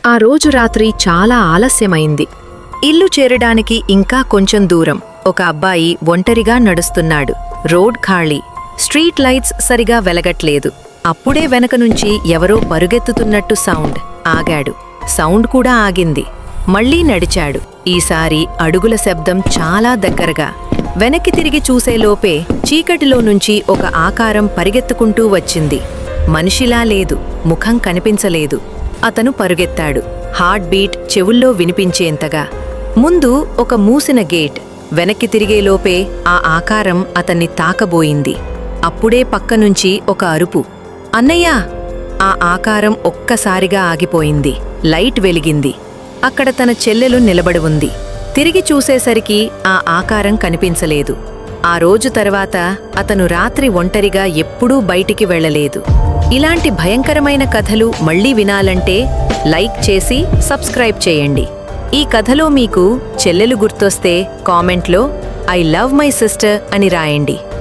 ఆ రోజు రాత్రి చాలా ఆలస్యమైంది. ఇల్లు చేరడానికి ఇంకా కొంచెం దూరం. ఒక అబ్బాయి ఒంటరిగా నడుస్తున్నాడు. రోడ్ ఖాళీ. స్ట్రీట్ లైట్స్ సరిగా వెలగట్లేదు. అప్పుడే వెనక నుంచి ఎవరో పరుగెత్తుతున్నట్టు సౌండ్. ఆగాడు. సౌండ్ కూడా ఆగింది. మళ్లీ నడిచాడు. ఈసారి అడుగుల శబ్దం చాలా దగ్గరగా. వెనక్కి తిరిగి చూసేలోపే చీకటిలో నుంచి ఒక ఆకారం పరిగెత్తుకుంటూ వచ్చింది. మనిషిలా లేదు. ముఖం కనిపించలేదు. అతను పరుగెత్తాడు. హార్ట్ బీట్ చెవుల్లో వినిపించేంతగా. ముందు ఒక మూసిన గేట్. వెనక్కి తిరిగేలోపే ఆ ఆకారం అతన్ని తాకబోయింది. అప్పుడే పక్కనుంచి ఒక అరుపు, అన్నయ్యా! ఆ ఆకారం ఒక్కసారిగా ఆగిపోయింది. లైట్ వెలిగింది. అక్కడ తన చెల్లెలు నిలబడి ఉంది. తిరిగి చూసేసరికి ఆ ఆకారం కనిపించలేదు. ఆ రోజు తర్వాత అతను రాత్రి ఒంటరిగా ఎప్పుడూ బయటికి వెళ్ళలేదు. ఇలాంటి భయంకరమైన కథలు మళ్లీ వినాలంటే లైక్ చేసి సబ్స్క్రైబ్ చేయండి. ఈ కథలో మీకు చెల్లెలు గుర్తొస్తే కామెంట్లో "ఐ లవ్ మై సిస్టర్" అని రాయండి.